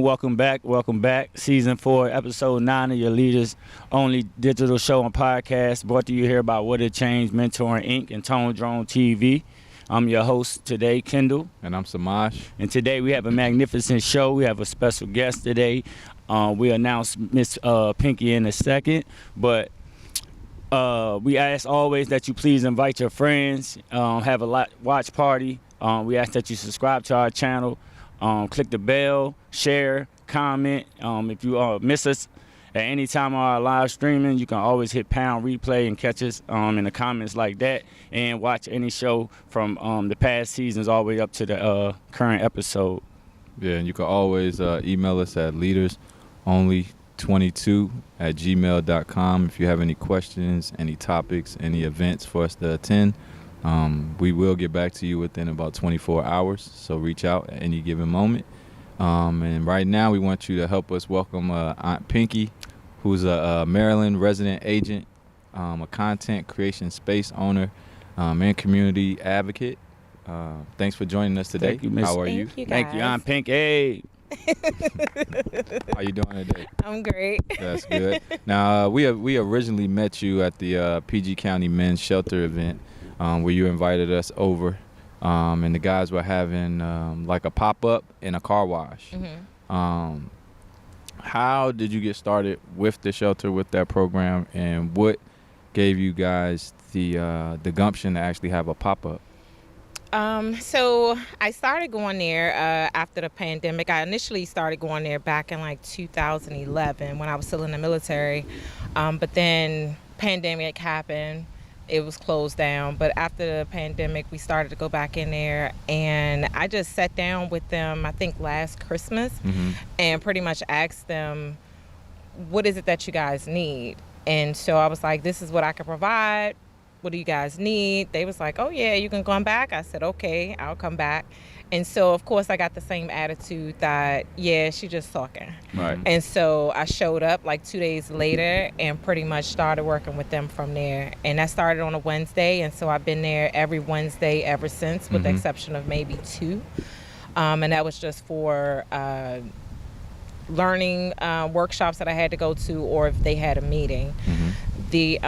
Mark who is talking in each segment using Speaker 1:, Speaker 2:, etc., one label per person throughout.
Speaker 1: welcome back. Season 4, episode 9 of your Leaders Only digital show and podcast, brought to you here by What It Changed, Mentoring Inc. and Tone Drone TV. I'm your host today, Kendall.
Speaker 2: And I'm Samaj.
Speaker 1: And today we have a magnificent show. We have a special guest today. We announced Miss Pinkie in a second, but we ask always that you please invite your friends, have a watch party. We ask that you subscribe to our channel, click the bell, share, comment. If you miss us at any time on our live streaming, you can always hit pound replay and catch us in the comments like that, and watch any show from the past seasons all the way up to the current episode.
Speaker 2: Yeah, and you can always email us at leadersonly22@gmail.com if you have any questions, any topics, any events for us to attend. We will get back to you within about 24 hours, so reach out at any given moment. And right now we want you to help us welcome Aunt Pinkie, who's a Maryland resident agent, a content creation space owner, and community advocate. Thanks for joining us today.
Speaker 1: Thank you, Miss.
Speaker 2: How are you?
Speaker 1: Thank you, Aunt Pinkie.
Speaker 2: How you doing today?
Speaker 3: I'm great.
Speaker 2: That's good. Now, we originally met you at the PG County Men's Shelter event, where you invited us over, and the guys were having like a pop-up and a car wash.
Speaker 3: Mm-hmm.
Speaker 2: How did you get started with the shelter, with that program, and what gave you guys the gumption to actually have a pop-up?
Speaker 3: So I started going there after the pandemic. I initially started going there back in like 2011 when I was still in the military, but then pandemic happened. It was closed down, but after the pandemic, we started to go back in there, and I just sat down with them, I think last Christmas, and pretty much asked them, what is it that you guys need? And so I was like, this is what I can provide. What do you guys need? They was like, oh yeah, you can come back. I said, okay, I'll come back. And so, of course, I got the same attitude that, yeah, she just talking.
Speaker 2: Right.
Speaker 3: And so I showed up like 2 days later and pretty much started working with them from there. And that started on a Wednesday. And so I've been there every Wednesday ever since, with the exception of maybe 2. And that was just for learning workshops that I had to go to, or if they had a meeting. The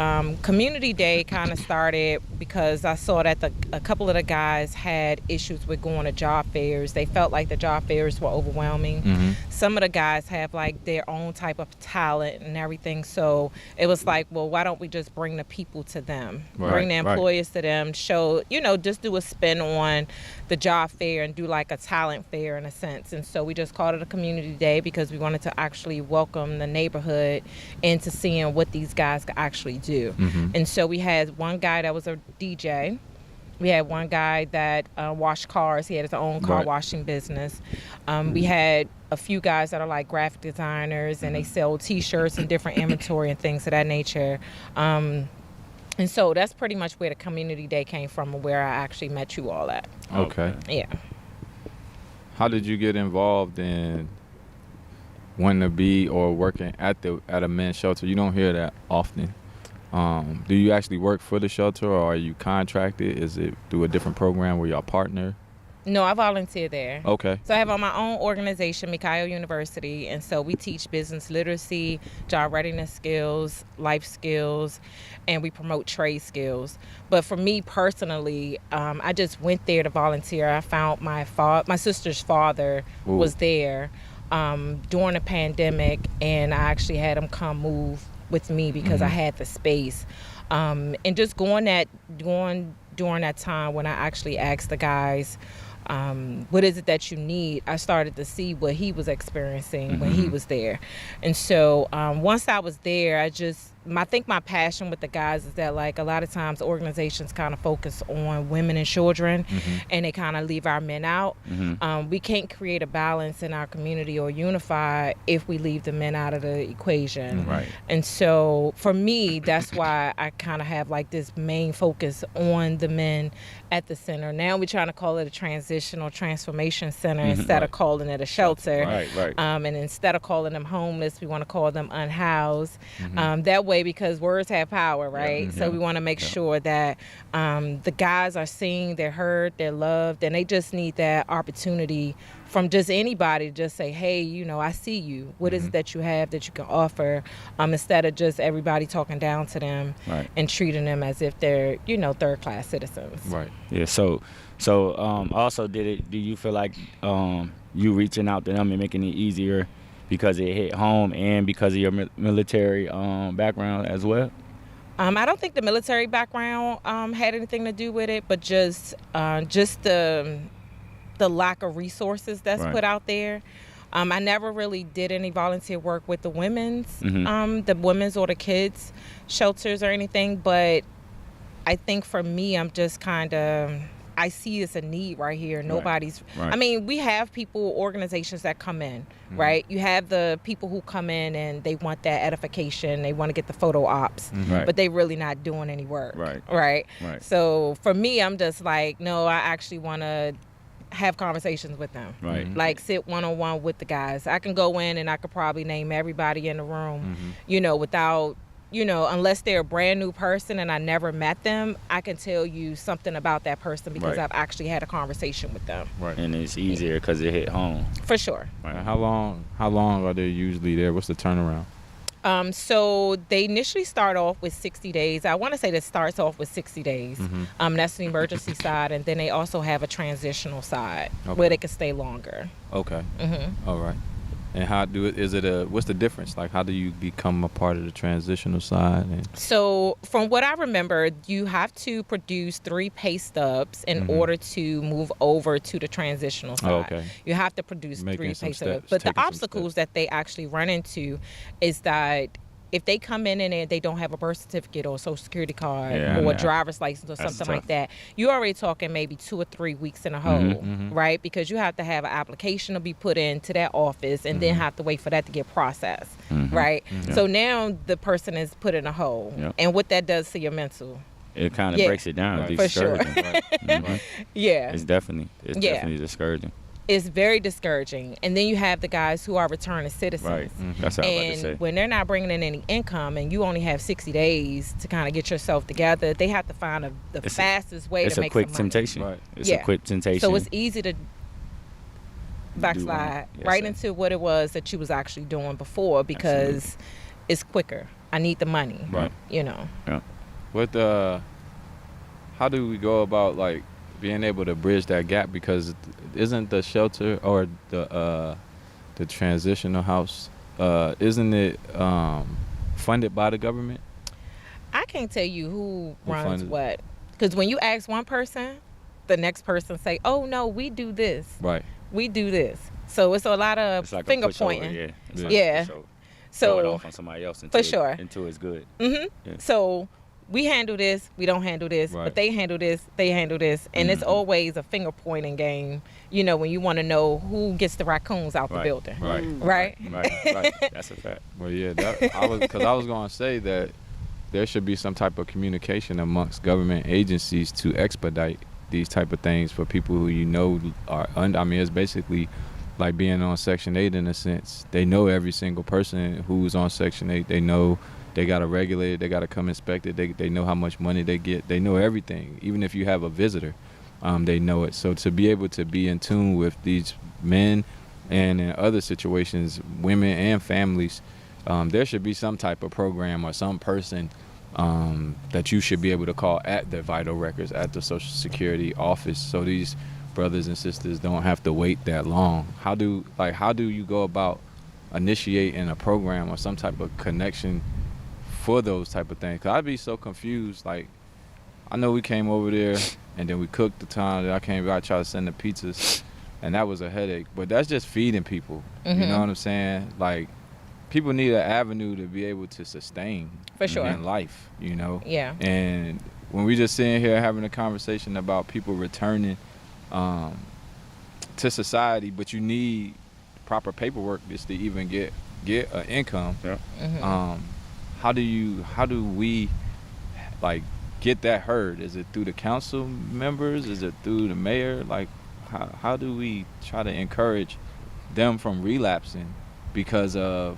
Speaker 3: community day kind of started because I saw that a couple of the guys had issues with going to job fairs. They felt like the job fairs were overwhelming. Some of the guys have like their own type of talent and everything. So it was like, well, why don't we just bring the people to them?
Speaker 2: Right,
Speaker 3: bring the employers to them, show, just do a spin on the job fair and do like a talent fair in a sense. And so we just called it a community day because we wanted to actually welcome the neighborhood into seeing what these guys could actually do. And so we had one guy that was a DJ. We had one guy that washed cars. He had his own car washing business. We had a few guys that are like graphic designers, and they sell T-shirts and different inventory and things of that nature. And so that's pretty much where the community day came from, and where I actually met you all at.
Speaker 2: Okay.
Speaker 3: Yeah.
Speaker 2: How did you get involved in wanting to be or working at a men's shelter? You don't hear that often. Do you actually work for the shelter, or are you contracted? Is it through a different program where y'all partner?
Speaker 3: No, I volunteer there.
Speaker 2: Okay.
Speaker 3: So I have on my own organization, Mikhail University, and so we teach business literacy, job readiness skills, life skills, and we promote trade skills. But for me personally, I just went there to volunteer. I found my sister's father was there during the pandemic, and I actually had him come move with me because I had the space. And just during that time when I actually asked the guys, what is it that you need? I started to see what he was experiencing when he was there. And so once I was there, I think my passion with the guys is that, like, a lot of times organizations kind of focus on women and children, and they kind of leave our men out. We can't create a balance in our community or unify if we leave the men out of the equation.
Speaker 1: Right.
Speaker 3: And so for me, that's why I kind of have like this main focus on the men at the center. Now we're trying to call it a transitional transformation center instead of calling it a shelter.
Speaker 1: Right.
Speaker 3: And instead of calling them homeless, we want to call them unhoused. That way, because words have power, right? So we want to make sure that the guys are seen, they're heard, they're loved, and they just need that opportunity from just anybody, just say, hey, you know, I see you. What is it that you have that you can offer? Instead of just everybody talking down to them and treating them as if they're, you know, third-class citizens.
Speaker 2: Right.
Speaker 1: Yeah. So also do you feel like you reaching out to them and making it easier because it hit home and because of your military background as well?
Speaker 3: I don't think the military background had anything to do with it, but just the lack of resources that's put out there. I never really did any volunteer work with the women's or the kids shelters or anything, but I think for me, I'm just kind of, I see it's a need right here. Nobody's, I mean, we have organizations that come in, right? You have the people who come in and they want that edification. They want to get the photo ops, but they really not doing any work, right? So for me, I'm just like, no, I actually want to have conversations with them, like sit one-on-one with the guys. I can go in and I could probably name everybody in the room, you know, without, you know, unless they're a brand new person and I never met them, I can tell you something about that person because I've actually had a conversation with them.
Speaker 1: And it's easier because it hit home.
Speaker 3: For sure.
Speaker 2: How long are they usually there? What's the turnaround?
Speaker 3: So they initially start off with 60 days. I want to say that starts off with 60 days. That's the emergency side. And then they also have a transitional side where they can stay longer.
Speaker 2: Okay. All right. And what's the difference? Like, how do you become a part of the transitional side?
Speaker 3: So from what I remember, you have to produce 3 pay stubs in order to move over to the transitional side. You have to produce 3 pay stubs. But the obstacles that they actually run into is that if they come in and they don't have a birth certificate or a social security card or a driver's license or something like that, you're already talking maybe 2 or 3 weeks in a hole, right? Because you have to have an application to be put into that office and then have to wait for that to get processed, right? So now the person is put in a hole. And what that does to your mental.
Speaker 1: It kind of breaks it down.
Speaker 3: For sure. Yeah.
Speaker 1: It's definitely discouraging.
Speaker 3: It's very discouraging. And then you have the guys who are returning citizens.
Speaker 1: That's what I was about to say.
Speaker 3: And when they're not bringing in any income and you only have 60 days to kind of get yourself together, they have to find the fastest way to make some money.
Speaker 1: It's a quick temptation. It's a quick temptation.
Speaker 3: So it's easy to backslide into what it was that you was actually doing before because it's quicker. I need the money. You know.
Speaker 2: How do we go about, like, being able to bridge that gap? Because isn't the shelter or the transitional house, isn't it funded by the government?
Speaker 3: I can't tell you who runs what. Because when you ask one person, the next person say, oh, no, we do this. We do this. So it's a lot of finger pointing. So
Speaker 1: throw it off on somebody else until it's good.
Speaker 3: So we handle this, we don't handle this, but they handle this, they handle this. And it's always a finger pointing game, you know, when you want to know who gets the raccoons out the building. Right.
Speaker 1: That's a fact.
Speaker 2: Well, yeah, I was going to say that there should be some type of communication amongst government agencies to expedite these type of things for people who, you know, are under. I mean, it's basically like being on Section 8 in a sense. They know every single person who's on Section 8. They know they got to regulate it. They got to come inspect it. They know how much money they get. They know everything. Even if you have a visitor, they know it. So to be able to be in tune with these men and in other situations, women and families, there should be some type of program or some person that you should be able to call at the vital records at the Social Security office, so these brothers and sisters don't have to wait that long. How do you go about initiating a program or some type of connection for those type of things? 'Cause I'd be so confused. Like, I know we came over there and then we cooked the time that I came back, I tried to send the pizzas, and that was a headache. But that's just feeding people. You know what I'm saying? Like, people need an avenue to be able to sustain in life, you know?
Speaker 3: Yeah.
Speaker 2: And when we just sitting here having a conversation about people returning to society, but you need proper paperwork just to even get an income. How do we like get that heard? Is it through the council members? Is it through the mayor? Like, how do we try to encourage them from relapsing because of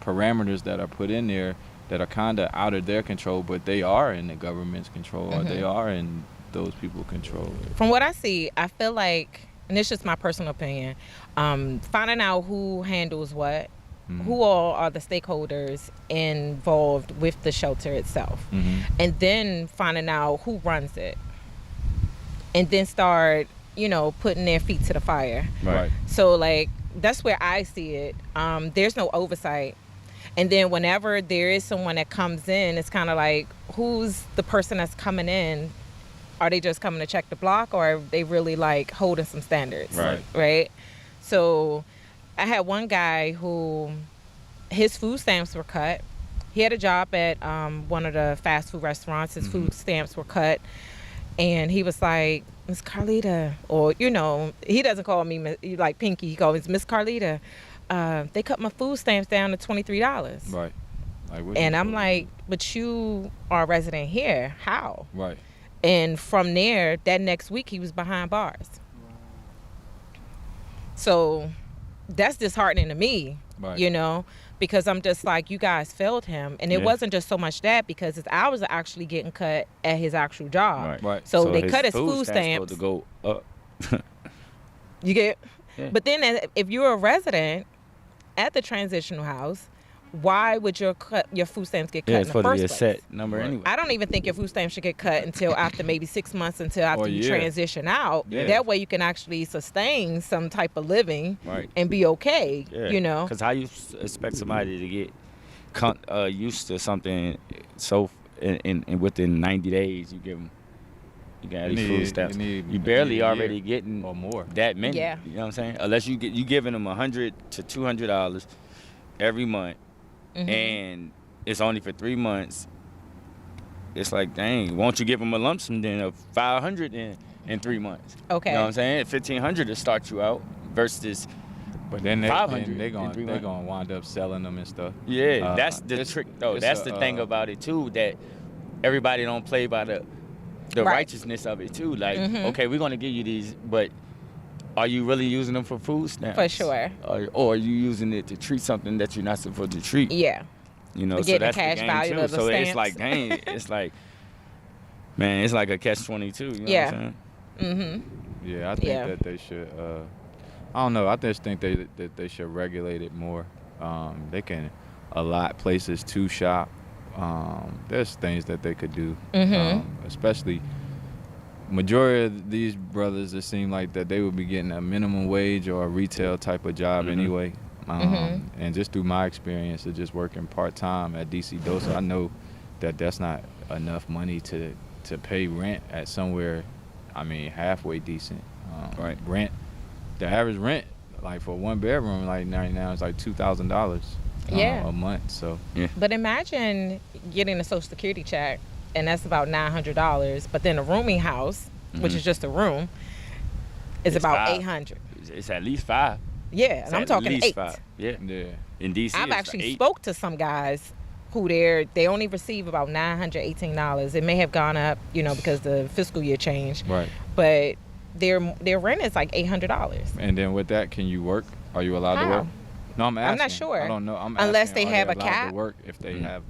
Speaker 2: parameters that are put in there that are kind of out of their control, but they are in the government's control or they are in those people's control?
Speaker 3: From what I see, I feel like and it's just my personal opinion, finding out who handles what, who all are the stakeholders involved with the shelter itself, and then finding out who runs it, and then start, putting their feet to the fire.
Speaker 2: Right.
Speaker 3: So like that's where I see it. There's no oversight. And then whenever there is someone that comes in, it's kind of like, who's the person that's coming in? Are they just coming to check the block, or are they really like holding some standards? Right. So I had one guy who his food stamps were cut. He had a job at one of the fast food restaurants. His food stamps were cut. And he was like, Miss Carlita, or, he doesn't call me like Pinkie. He calls me Miss Carlita. They cut my food stamps down to $23.
Speaker 2: Right.
Speaker 3: And I'm like, but you are a resident here. How?
Speaker 2: Right.
Speaker 3: And from there, that next week, he was behind bars. So that's disheartening to me, because I'm just like, you guys failed him. And it wasn't just so much that, because his hours are actually getting cut at his actual job.
Speaker 2: Right.
Speaker 3: So they cut his food stamps.
Speaker 1: To go up.
Speaker 3: You get?
Speaker 1: Yeah.
Speaker 3: But then if you're a resident at the transitional house, why would your food stamps get cut in the first place?
Speaker 1: It's supposed to be a set number anyway.
Speaker 3: I don't even think your food stamps should get cut until after maybe 6 months, until after you transition out.
Speaker 2: Yeah.
Speaker 3: That way you can actually sustain some type of living and be okay,
Speaker 1: Because how you expect somebody to get used to something so in within 90 days, you give them, you got these food stamps. You barely already getting
Speaker 2: or more
Speaker 1: that many.
Speaker 3: Yeah.
Speaker 1: You know what I'm saying? Unless you giving them $100 to $200 every month. And it's only for 3 months. It's like, dang, won't you give them a lump sum then of $500 in 3 months?
Speaker 3: Okay.
Speaker 1: You know what I'm saying? $1,500 to start you out versus
Speaker 2: but then they're
Speaker 1: $500
Speaker 2: gonna wind up selling them and stuff.
Speaker 1: Yeah, that's the trick though. That's the thing about it too, that everybody don't play by the righteousness of it too. Like, okay, we're gonna give you these, but are you really using them for food stamps?
Speaker 3: For sure.
Speaker 1: Or are you using it to treat something that you're not supposed to treat?
Speaker 3: Yeah.
Speaker 1: So
Speaker 3: the
Speaker 1: that's
Speaker 3: cash
Speaker 1: the game
Speaker 3: value
Speaker 1: too.
Speaker 3: of the
Speaker 1: So
Speaker 3: stamps.
Speaker 1: it's like, dang, it's like, man, it's like a catch-22. You know what I'm saying?
Speaker 2: Yeah, I think that they should. I don't know. I just think that they should regulate it more. They can allot places to shop. There's things that they could do, especially. Majority of these brothers, it seemed like that they would be getting a minimum wage or a retail type of job anyway. And just through my experience of just working part-time at DC Dosa, I know that that's not enough money to pay rent at somewhere, halfway decent. Rent, the average rent, like for one bedroom, like right now is like $2,000 a month. So,
Speaker 3: But imagine getting a Social Security check, and that's about $900. But then a rooming house, which is just a room, is about $800.
Speaker 1: It's at least $5.
Speaker 3: Yeah, and I'm talking $8.
Speaker 1: $5. Yeah. In DC,
Speaker 3: I've
Speaker 1: it's
Speaker 3: actually
Speaker 1: $8.
Speaker 3: spoke to some guys who they only receive about $918. It may have gone up, because the fiscal year changed.
Speaker 2: Right.
Speaker 3: But their rent is like $800.
Speaker 2: And then with that, can you work? Are you allowed to work? No, I'm asking.
Speaker 3: I'm not sure.
Speaker 2: I don't know.
Speaker 3: Unless they have a cap.
Speaker 2: To work if they have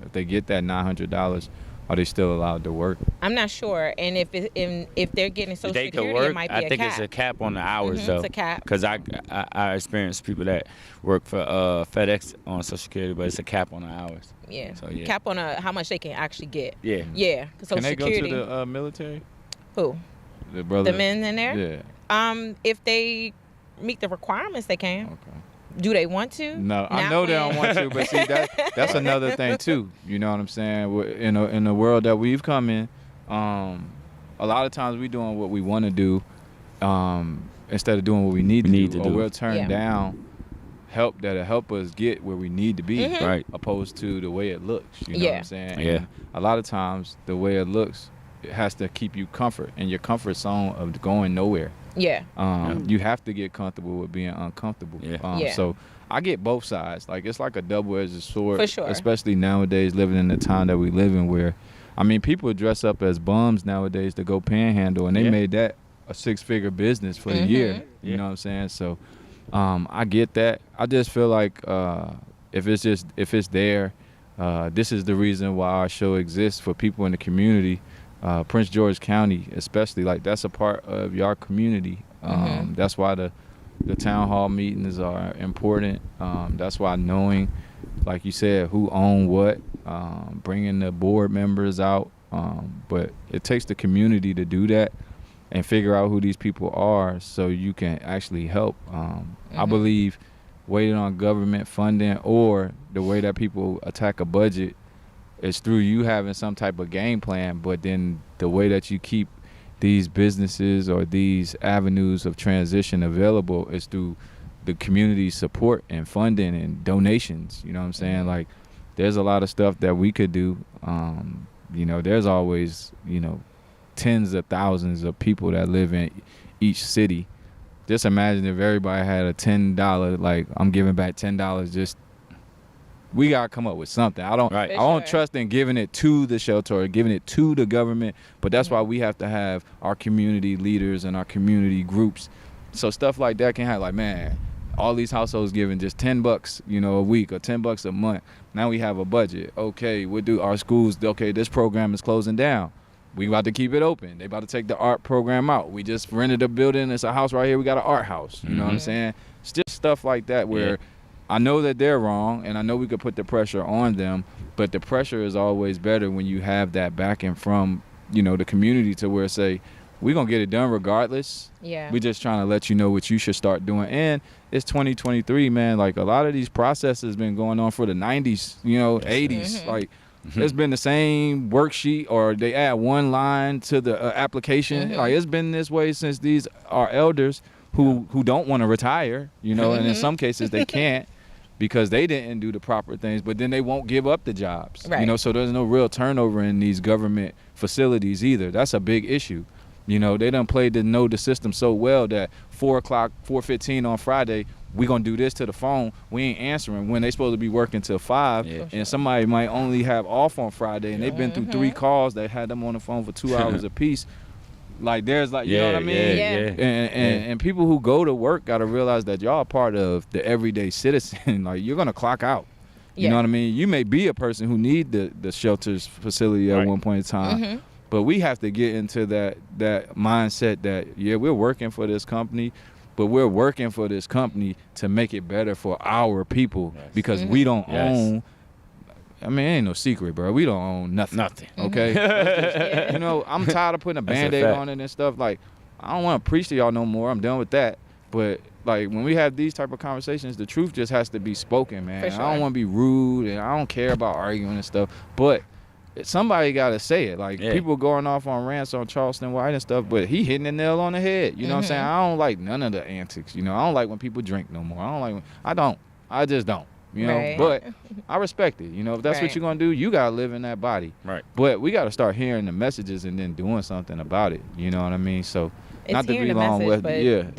Speaker 2: if they get that $900, are they still allowed to work?
Speaker 3: I'm not sure. And if they're getting Social
Speaker 1: They
Speaker 3: Security,
Speaker 1: could work.
Speaker 3: it might be a cap.
Speaker 1: I think it's a cap on the hours though.
Speaker 3: It's a cap.
Speaker 1: Because I experienced people that work for FedEx on Social Security, but it's a cap on the hours.
Speaker 3: Yeah.
Speaker 1: So, yeah.
Speaker 3: Cap on how much they can actually get.
Speaker 1: Yeah.
Speaker 3: Yeah.
Speaker 2: Can they go to the military?
Speaker 3: Who?
Speaker 2: The brothers.
Speaker 3: The men in there?
Speaker 2: Yeah.
Speaker 3: If they meet the requirements, they can.
Speaker 2: Okay.
Speaker 3: Do they want to?
Speaker 2: No, I know they don't want to, but see, that's another thing too. You know what I'm saying? In the world that we've come in, a lot of times we doing what we want to do instead of doing what we need to do. Or we'll turn down help that'll help us get where we need to be,
Speaker 1: right?
Speaker 2: Opposed to the way it looks. You know what I'm saying?
Speaker 1: Yeah.
Speaker 2: And a lot of times the way it looks, it has to keep you comfort in your comfort zone of going nowhere.
Speaker 3: Yeah.
Speaker 2: You have to get comfortable with being uncomfortable. So I get both sides. Like, it's like a double-edged sword.
Speaker 3: For sure.
Speaker 2: Especially nowadays, living in the time that we live in, where, people dress up as bums nowadays to go panhandle, and they made that a six-figure business for the year. You know what I'm saying? So I get that. I just feel like if it's there, this is the reason why our show exists for people in the community. Prince George County, especially, like, that's a part of your community. That's why the town hall meetings are important. That's why knowing, like you said, who own what, bringing the board members out. But it takes the community to do that and figure out who these people are so you can actually help. I believe waiting on government funding or the way that people attack a budget is through you having some type of game plan, but then the way that you keep these businesses or these avenues of transition available is through the community support and funding and donations. You know what I'm saying? Like, there's a lot of stuff that we could do. There's always, tens of thousands of people that live in each city. Just imagine if everybody had a $10, like, I'm giving back $10, just, we gotta come up with something. I don't trust in giving it to the shelter or giving it to the government, but that's why we have to have our community leaders and our community groups. So stuff like that can have, like, man, all these households giving just $10, a week or $10 a month. Now we have a budget. Okay, what do our schools? Okay, this program is closing down. We about to keep it open. They about to take the art program out. We just rented a building. It's a house right here. We got an art house. You know what I'm saying? It's just stuff like that where I know that they're wrong, and I know we could put the pressure on them, but the pressure is always better when you have that backing from, the community to where say, we're going to get it done regardless.
Speaker 3: Yeah.
Speaker 2: We're just trying to let you know what you should start doing. And it's 2023, man. Like, a lot of these processes been going on for the 90s, 80s. Like, it's been the same worksheet, or they add one line to the application. Like, it's been this way since these are elders who don't want to retire, and in some cases they can't because they didn't do the proper things, but then they won't give up the jobs.
Speaker 3: Right.
Speaker 2: So there's no real turnover in these government facilities either. That's a big issue. They done played to know the system so well that 4:15 on Friday, we gonna do this to the phone. We ain't answering when they supposed to be working till 5, and somebody might only have off on Friday, and they've been through 3 calls that had them on the phone for 2 hours apiece. Like, there's like, you know what I mean? And people who go to work gotta realize that y'all are part of the everyday citizen. Like, you're gonna clock out. You know what I mean? You may be a person who need the shelters facility at one point in time. But we have to get into that mindset that, we're working for this company, but we're working for this company to make it better for our people because we don't own. I mean, it ain't no secret, bro. We don't own nothing. Okay? I'm tired of putting a Band-Aid on it and stuff. Like, I don't want to preach to y'all no more. I'm done with that. But, like, when we have these type of conversations, the truth just has to be spoken, man.
Speaker 3: Sure.
Speaker 2: I don't want to be rude, and I don't care about arguing and stuff. But somebody got to say it. Like, people going off on rants on Charleston White and stuff, but he hitting the nail on the head. You know what I'm saying? I don't like none of the antics. I don't like when people drink no more. I just don't. But I respect it. If that's what you're going to do, you got to live in that body.
Speaker 1: Right.
Speaker 2: But we got to start hearing the messages and then doing something about it. You know what I mean? So,
Speaker 3: it's
Speaker 2: not to be long with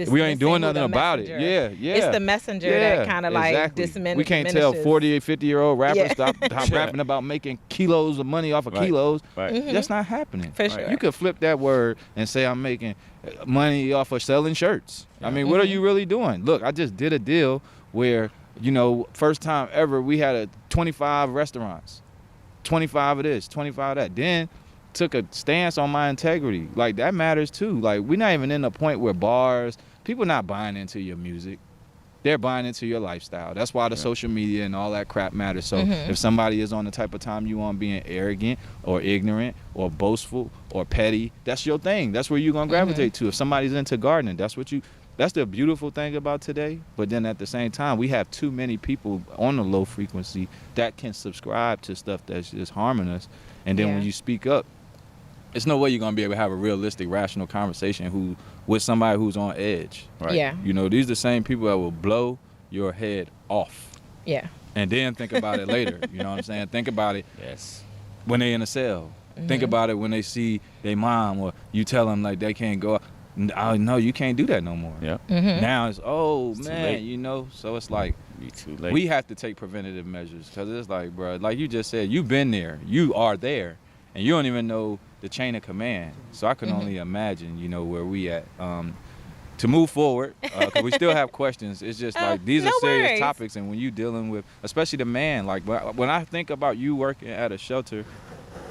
Speaker 2: we ain't doing nothing about it.
Speaker 3: It's the messenger that kind of like diminishes.
Speaker 2: We can't tell 40 or 50-year-old rappers stop rapping about making kilos of money off of kilos.
Speaker 1: Right.
Speaker 2: That's not happening.
Speaker 3: For sure.
Speaker 2: You could flip that word and say I'm making money off of selling shirts. I mean, what are you really doing? Look, I just did a deal where, first time ever we had 25 restaurants. 25 of this, 25 of that. Then took a stance on my integrity. Like, that matters too. Like, we're not even in a point where people not buying into your music. They're buying into your lifestyle. That's why the social media and all that crap matters. So if somebody is on the type of time you want, being arrogant or ignorant or boastful or petty, that's your thing. That's where you're going to gravitate to. If somebody's into gardening, that's the beautiful thing about today. But then at the same time, we have too many people on the low frequency that can subscribe to stuff that's just harming us. And then when you speak up, it's no way you're going to be able to have a realistic, rational conversation with somebody who's on edge.
Speaker 1: Right.
Speaker 3: Yeah.
Speaker 2: These are the same people that will blow your head off.
Speaker 3: Yeah.
Speaker 2: And then think about it later. You know what I'm saying? Think about it when they in a cell. Think about it when they see their mom, or you tell them, like, they can't go. No, you can't do that no more.
Speaker 1: Yeah.
Speaker 2: Now it's,
Speaker 1: It's
Speaker 2: man, so it's like,
Speaker 1: too late.
Speaker 2: we have to take preventative measures because it's like, bro, like you just said, you've been there. You are there. And you don't even know the chain of command. So I can only imagine, where we at. To move forward, because we still have questions. It's just like, these are serious topics. And when you dealing with, especially the man, like when I think about you working at a shelter,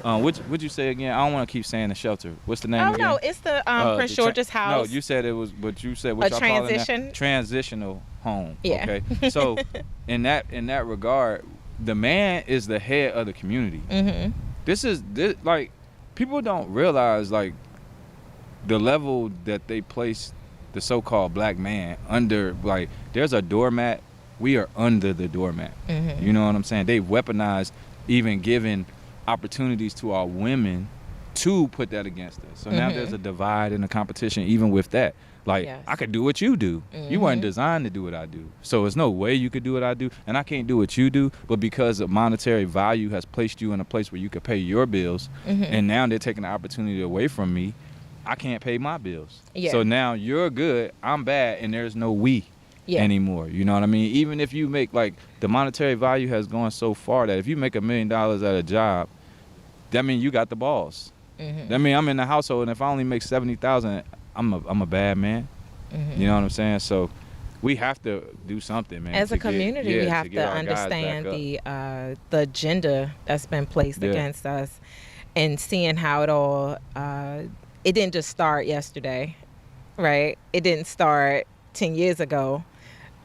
Speaker 2: Would you say again? I don't want to keep saying the shelter. What's the name
Speaker 3: Oh
Speaker 2: again?
Speaker 3: no, it's the Prince George's house.
Speaker 2: No, you said it was, but you said what
Speaker 3: A
Speaker 2: y'all calling
Speaker 3: transition?
Speaker 2: that? Transitional home.
Speaker 3: Yeah.
Speaker 2: Okay. So in that regard, the man is the head of the community.
Speaker 3: Mm-hmm.
Speaker 2: This like, people don't realize like the level that they place the so-called black man under. Like, there's a doormat. We are under the doormat.
Speaker 3: Mm-hmm.
Speaker 2: You know what I'm saying? They weaponized even giving opportunities to our women to put that against us. So now there's a divide in the competition even with that. Like,
Speaker 3: Yes.
Speaker 2: I could do what you do. You weren't
Speaker 3: Mm-hmm.
Speaker 2: designed to do what I do. So there's no way you could do what I do, and I can't do what you do. But because of monetary value has placed you in a place where you could pay your bills,
Speaker 3: Mm-hmm.
Speaker 2: and now they're taking the opportunity away from me, I can't pay my bills.
Speaker 3: Yeah.
Speaker 2: So now you're good, I'm bad, and there's no we anymore. You know what I mean? Even if you make, like, the monetary value has gone so far that if you make $1 million at a job, that means you got the balls.
Speaker 3: Mm-hmm.
Speaker 2: That means I'm in the household, and if I only make $70,000, I'm a bad man.
Speaker 3: Mm-hmm.
Speaker 2: You know what I'm saying? So we have to do something, man.
Speaker 3: As a
Speaker 2: to get-
Speaker 3: community,
Speaker 2: yeah,
Speaker 3: we have
Speaker 2: get
Speaker 3: to
Speaker 2: our guys
Speaker 3: understand
Speaker 2: back up.
Speaker 3: the agenda that's been placed
Speaker 2: Yeah.
Speaker 3: against us, and seeing how it all. It didn't just start yesterday, right? It didn't start 10 years ago,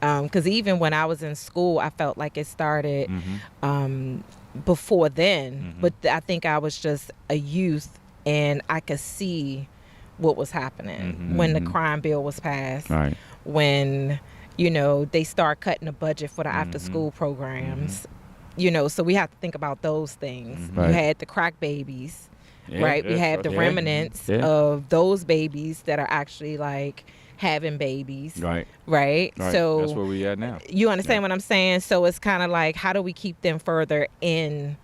Speaker 3: because even when I was in school, I felt like it started
Speaker 2: Mhm.
Speaker 3: before then.
Speaker 2: Mhm.
Speaker 3: But I think I was just a youth, and I could see what was happening
Speaker 2: Mhm.
Speaker 3: when the
Speaker 1: Mhm.
Speaker 3: crime bill was passed.
Speaker 1: Right.
Speaker 3: When, they start cutting the budget for the
Speaker 2: Mhm.
Speaker 3: after school programs, so we have to think about those things.
Speaker 2: Mhm.
Speaker 3: You
Speaker 1: Right.
Speaker 3: had the crack babies,
Speaker 1: Yeah,
Speaker 3: right? We
Speaker 2: yeah,
Speaker 3: had the
Speaker 2: yeah.
Speaker 3: remnants
Speaker 1: Yeah.
Speaker 3: of those babies that are actually like having babies,
Speaker 1: Right.
Speaker 3: right?
Speaker 1: Right.
Speaker 3: So
Speaker 2: That's where we at now.
Speaker 3: you understand what I'm saying? So it's kind of like, how do we keep them further in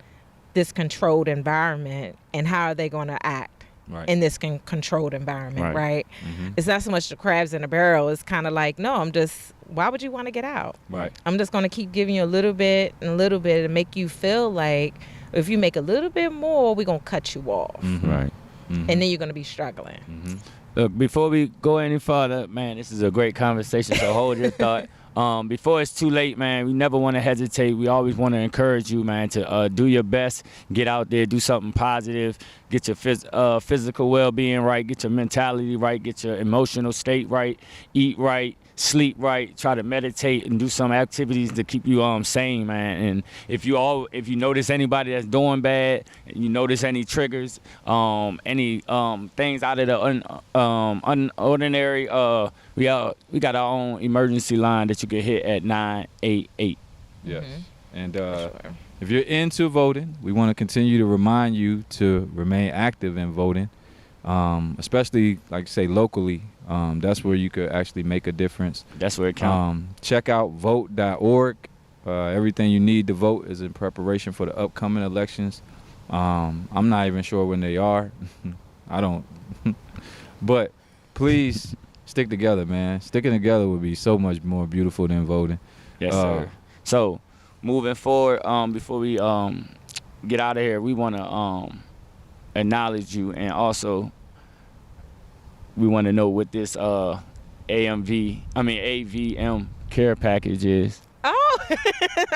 Speaker 3: this controlled environment, and how are they going to act
Speaker 2: Right.
Speaker 3: in this controlled environment,
Speaker 1: Right.
Speaker 3: right?
Speaker 2: Mhm.
Speaker 3: It's not so much the crabs in the barrel. It's kind of like, no, why would you want to get out?
Speaker 2: Right.
Speaker 3: I'm just going to keep giving you a little bit and a little bit and make you feel like if you make a little bit more, we're going to cut you off.
Speaker 2: Mhm.
Speaker 1: Right.
Speaker 2: Mhm.
Speaker 3: And then you're going to be struggling.
Speaker 2: Mhm.
Speaker 1: Look, before we go any further, man, this is a great conversation. So hold your thought. Before it's too late, man, we never want to hesitate. We always want to encourage you, man, to do your best. Get out there, do something positive. Get your physical well-being right. Get your mentality right. Get your emotional state right. Eat right. Sleep right. Try to meditate and do some activities to keep you sane, man. And if you notice anybody that's doing bad, you notice any triggers, any things out of the unordinary, we got our own emergency line that you can hit at 988.
Speaker 2: Yes.
Speaker 3: Mhm.
Speaker 2: And
Speaker 3: Sure.
Speaker 2: if you're into voting, we want to continue to remind you to remain active in voting, especially, like, say, locally. That's where you could actually make a difference.
Speaker 1: That's where it counts.
Speaker 2: Check out vote.org. Everything you need to vote is in preparation for the upcoming elections. I'm not even sure when they are. I don't. But please stick together, man. Sticking together would be so much more beautiful than voting.
Speaker 1: Yes, sir. So, moving forward, before we get out of here, we want to acknowledge you, and also we want to know what this AVM care package is.
Speaker 3: Oh,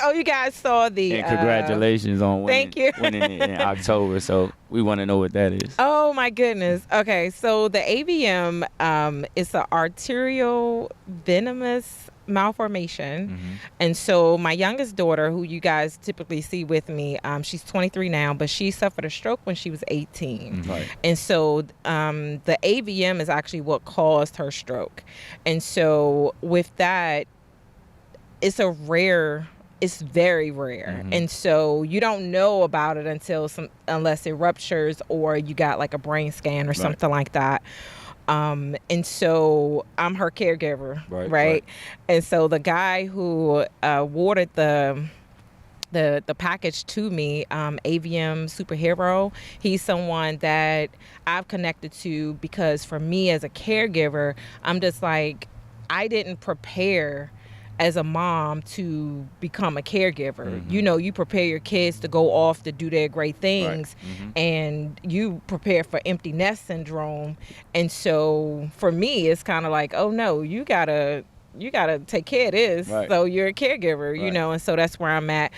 Speaker 3: oh, you guys saw the.
Speaker 1: And congratulations on winning,
Speaker 3: thank you.
Speaker 1: winning it in October. So we want to know what that is.
Speaker 3: Oh my goodness. Okay, so the AVM is an arterial venomous malformation.
Speaker 2: Mhm.
Speaker 3: And so my youngest daughter, who you guys typically see with me, she's 23 now, but she suffered a stroke when she was 18.
Speaker 2: Right.
Speaker 3: And so the AVM is actually what caused her stroke. And so with that, it's very rare.
Speaker 2: Mhm.
Speaker 3: And so you don't know about it unless it ruptures or you got like a brain scan or something like that. And so I'm her caregiver, right? And so the guy who awarded the package to me, AVM Superhero, he's someone that I've connected to because for me as a caregiver, I'm just like, I didn't prepare as a mom to become a caregiver.
Speaker 2: Mhm.
Speaker 3: You prepare your kids to go off to do their great things,
Speaker 2: Mhm.
Speaker 3: and you prepare for empty nest syndrome. And so for me, it's kind of like, oh no, you gotta take care of this.
Speaker 1: Right.
Speaker 3: So you're a caregiver, you
Speaker 1: Right.
Speaker 3: know, and so that's where I'm at.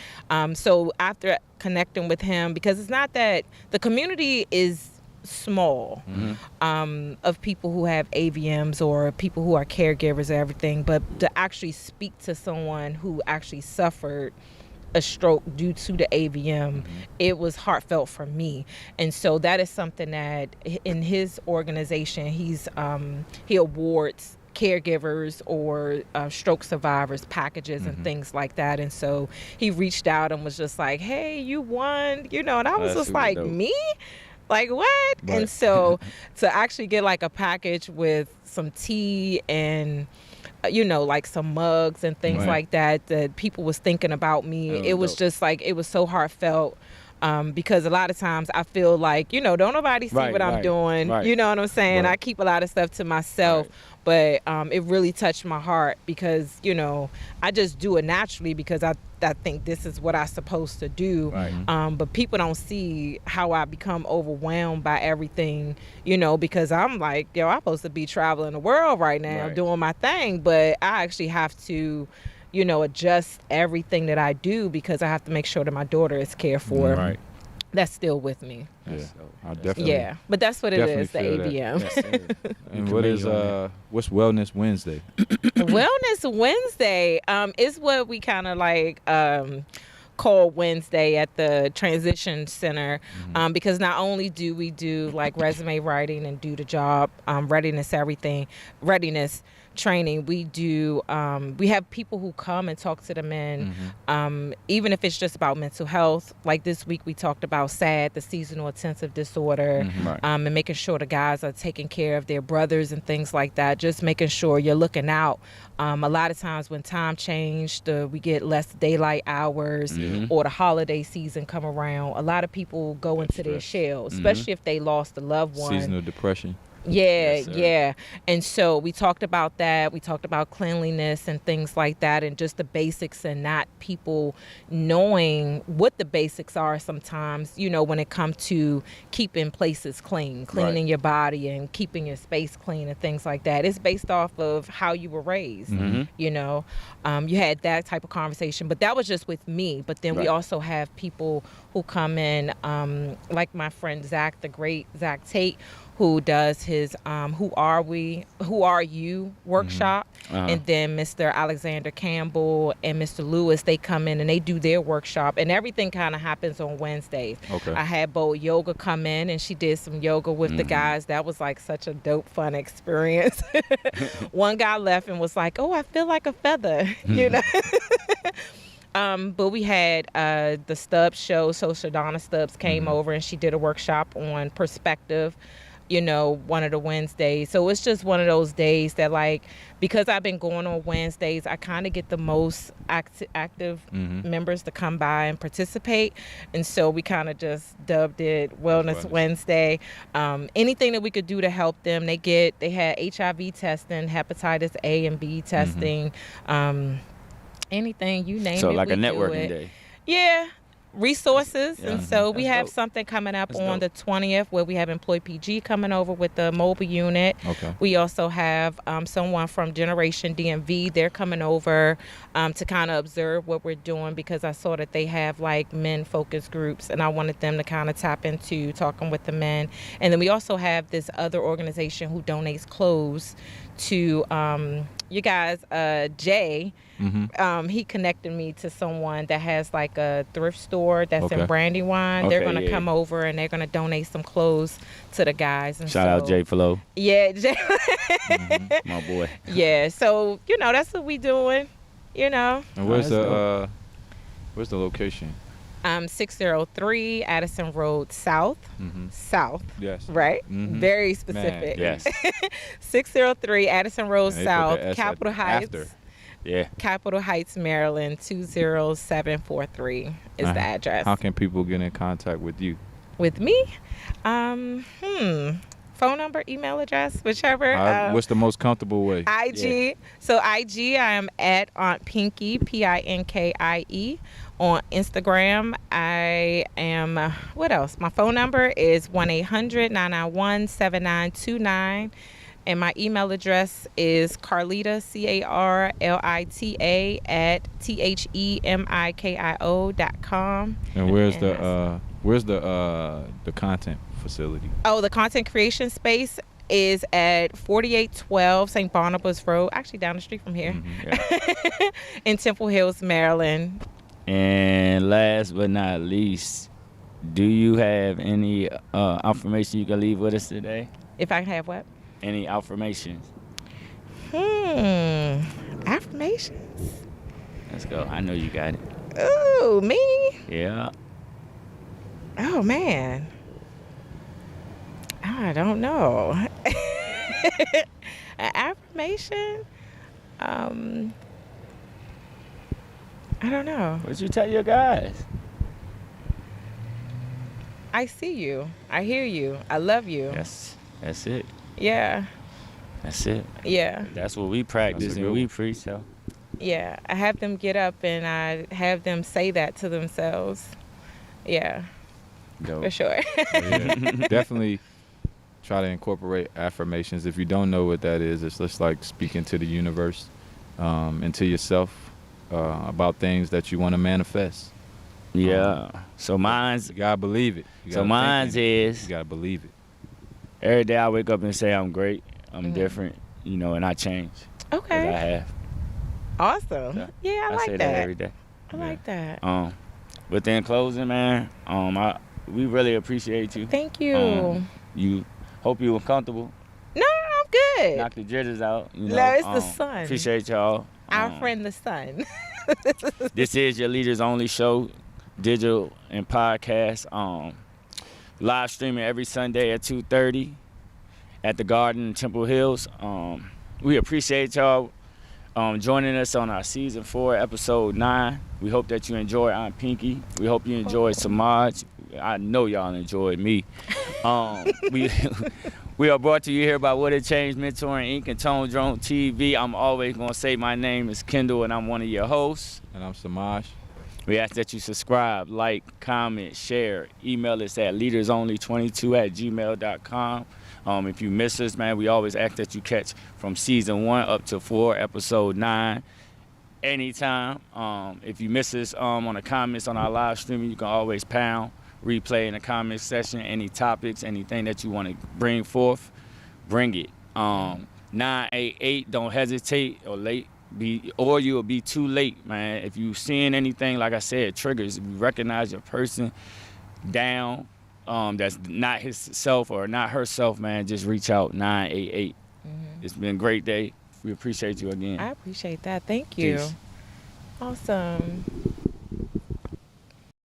Speaker 3: So after connecting with him, because it's not that the community is small of people who have AVMs or people who are caregivers and everything, but to actually speak to someone who actually suffered a stroke due to the AVM, it was heartfelt for me. And so that is something that in his organization, he awards caregivers or stroke survivors packages and things like that. And so he reached out and was just like, hey, you won, you know, and I was
Speaker 1: That's
Speaker 3: just
Speaker 1: super
Speaker 3: like,
Speaker 1: dope.
Speaker 3: me? Like what?
Speaker 2: Right.
Speaker 3: And so to actually get like a package with some tea and you know, like some mugs and things
Speaker 1: Right.
Speaker 3: like that people was thinking about me.
Speaker 1: That was
Speaker 3: It was
Speaker 1: dope.
Speaker 3: just like, it was so heartfelt. Because a lot of times I feel like, you know, don't nobody see
Speaker 1: Right,
Speaker 3: what I'm
Speaker 1: right,
Speaker 3: doing.
Speaker 1: right.
Speaker 3: You know what I'm saying?
Speaker 2: Right.
Speaker 3: I keep a lot of stuff to myself, but it really touched my heart because, you know, I just do it naturally because I think this is what I'm supposed to do.
Speaker 1: Right.
Speaker 3: But people don't see how I become overwhelmed by everything, you know, because I'm like, yo, I'm supposed to be traveling the world right now,
Speaker 1: Right.
Speaker 3: doing my thing, but I actually have to, you know, adjust everything that I do because I have to make sure that my daughter is cared for.
Speaker 1: Right.
Speaker 3: That's still with me.
Speaker 2: Yeah,
Speaker 1: That's dope.
Speaker 2: I definitely.
Speaker 3: Yeah, but that's what it
Speaker 2: Definitely
Speaker 3: is, the
Speaker 2: feel that.
Speaker 3: ABM.
Speaker 1: Yes, sir.
Speaker 2: And what is what's Wellness Wednesday?
Speaker 3: Wellness Wednesday is what we kind of like call Wednesday at the transition center, because not only do we do like resume writing and do the job readiness training, we do we have people who come and talk to the men, even if it's just about mental health. Like this week we talked about SAD, the seasonal attensive disorder,
Speaker 1: Right.
Speaker 3: and making sure the guys are taking care of their brothers and things like that, just making sure you're looking out. A lot of times when time changed, we get less daylight hours, or the holiday season come around, a lot of people go into their
Speaker 2: stress.
Speaker 3: shell, especially if they lost a loved one.
Speaker 2: Seasonal depression.
Speaker 3: Yeah,
Speaker 1: Yes, sir.
Speaker 3: yeah. And so we talked about that. We talked about cleanliness and things like that, and just the basics, and not people knowing what the basics are sometimes, you know, when it comes to keeping places clean, cleaning your body and keeping your space clean and things like that. It's based off of how you were raised, you know. You had that type of conversation, but that was just with me. But then we
Speaker 1: Right.
Speaker 3: also have people who come in, like my friend Zach, the great Zach Tate, who does his Who Are You workshop. And then Mr. Alexander Campbell and Mr. Lewis, they come in and they do their workshop, and everything kind of happens on Wednesdays.
Speaker 2: Okay.
Speaker 3: I had Bo Yoga come in and she did some yoga with the guys. That was like such a dope, fun experience. One guy left and was like, oh, I feel like a feather, you know? But we had the Stubbs show, so Shadonna Stubbs came over and she did a workshop on perspective, you know, one of the Wednesdays. So it's just one of those days that, like, because I've been going on Wednesdays, I kind of get the most active members to come by and participate. And so we kind of just dubbed it Wellness Wednesday. Anything that we could do to help them. They had HIV testing, hepatitis A and B testing, anything, you name it.
Speaker 1: So like
Speaker 3: we
Speaker 1: a
Speaker 3: do
Speaker 1: networking
Speaker 3: it.
Speaker 1: day.
Speaker 3: Yeah, resources.
Speaker 1: Yeah.
Speaker 3: And so we
Speaker 1: That's
Speaker 3: have
Speaker 1: dope.
Speaker 3: something coming up
Speaker 1: That's
Speaker 3: on
Speaker 1: dope.
Speaker 3: the 20th where we have Employee PG coming over with the mobile unit.
Speaker 2: Okay.
Speaker 3: We also have someone from Generation DMV. They're coming over to kind of observe what we're doing, because I saw that they have like men focus groups, and I wanted them to kind of tap into talking with the men. And then we also have this other organization who donates clothes to you guys. Jay, he connected me to someone that has like a thrift store that's in
Speaker 2: Okay.
Speaker 3: Brandywine. They're
Speaker 1: Okay,
Speaker 3: going to
Speaker 1: yeah.
Speaker 3: come over and they're going to donate some clothes to the guys. And
Speaker 1: Shout out
Speaker 3: so-
Speaker 1: Jay Flo,
Speaker 3: Yeah, Jay.
Speaker 1: my boy.
Speaker 3: Yeah, so you know that's what we doing, you know.
Speaker 2: And where's
Speaker 1: That's
Speaker 2: where's the location?
Speaker 3: 603 Addison Road South. South,
Speaker 2: Yes.
Speaker 3: right?
Speaker 2: Mhm.
Speaker 3: Very specific.
Speaker 1: Yes.
Speaker 3: 603 Addison Road
Speaker 2: And they put
Speaker 3: South,
Speaker 2: the S
Speaker 3: Capitol Heights.
Speaker 2: after.
Speaker 1: Yeah.
Speaker 3: Capitol Heights, Maryland 20743 is the address.
Speaker 2: How can people get in contact with you?
Speaker 3: With me? Phone number, email address, whichever.
Speaker 2: What's the most comfortable way?
Speaker 3: IG. So IG, I am at Aunt Pinkie, Pinkie. On Instagram, I am, what else? My phone number is 1-800-991-7929. And my email address is Carlita, CARLITA at THEMIKIO.com.
Speaker 2: And where's the content facility?
Speaker 3: Oh, the content creation space is at 4812 St. Barnabas Road, actually down the street from here,
Speaker 1: Yeah.
Speaker 3: in Temple Hills, Maryland.
Speaker 1: And last but not least, do you have any affirmation you can leave with us today?
Speaker 3: If I can have what?
Speaker 1: Any affirmations?
Speaker 3: Affirmations.
Speaker 1: Let's go. I know you got it.
Speaker 3: Ooh, me?
Speaker 1: Yeah.
Speaker 3: Oh, man. I don't know. An affirmation? I don't know.
Speaker 1: What you tell your guys?
Speaker 3: I see you. I hear you. I love you.
Speaker 1: That's it.
Speaker 3: Yeah.
Speaker 1: That's it.
Speaker 3: Yeah.
Speaker 1: That's what we practice
Speaker 2: That's a
Speaker 1: and
Speaker 2: good
Speaker 1: we
Speaker 2: one.
Speaker 1: preach. So
Speaker 3: Yeah. I have them get up and I have them say that to themselves. Yeah,
Speaker 1: dope.
Speaker 3: for sure.
Speaker 2: Yeah, definitely try to incorporate affirmations. If you don't know what that is, it's just like speaking to the universe, and to yourself, about things that you want to manifest.
Speaker 1: Yeah. So mine's
Speaker 2: You gotta believe it. You
Speaker 1: so
Speaker 2: gotta
Speaker 1: mine's
Speaker 2: think in it.
Speaker 1: is
Speaker 2: You gotta believe it.
Speaker 1: every day I wake up and say I'm great, I'm
Speaker 3: Mhm.
Speaker 1: different, and I change. 'Cause I
Speaker 3: Okay.
Speaker 1: have.
Speaker 3: Awesome.
Speaker 1: Yeah.
Speaker 3: Yeah, I
Speaker 1: say
Speaker 3: like
Speaker 1: that
Speaker 3: that.
Speaker 1: every day.
Speaker 3: I like that.
Speaker 1: But then closing, man, we really appreciate you.
Speaker 3: Thank you.
Speaker 1: You hope you were comfortable.
Speaker 3: No, I'm good.
Speaker 1: Knock the jitters out.
Speaker 3: No, it's the sun.
Speaker 1: Appreciate y'all.
Speaker 3: Our friend the sun.
Speaker 1: This is your Leaders Only show, digital and podcast. Live streaming every Sunday at 2:30 at the Garden in Temple Hills. We appreciate y'all joining us on our season 4, episode 9. We hope that you enjoy Aunt Pinkie. We hope you enjoyed Samaj. I know y'all enjoyed me. We are brought to you here by What It Changed Mentoring Inc. and Tone Drone TV. I'm always going to say my name is Kendall and I'm one of your hosts.
Speaker 2: And I'm Samaj.
Speaker 1: We ask that you subscribe, like, comment, share. Email us at leadersonly22@gmail.com. If you miss us, man, we always ask that you catch from season 1 up to 4, episode 9, anytime. If you miss us on the comments on our live streaming, you can always pound, replay in the comment section, any topics, anything that you want to bring forth, bring it. 988, don't hesitate or late. Or you'll be too late, man. If you seeing anything, like I said, triggers, if you recognize your person down, that's not his self or not herself, man, just reach out, 988. It's been a great day. We appreciate you again.
Speaker 3: I appreciate that. Thank you.
Speaker 1: Peace.
Speaker 3: Awesome.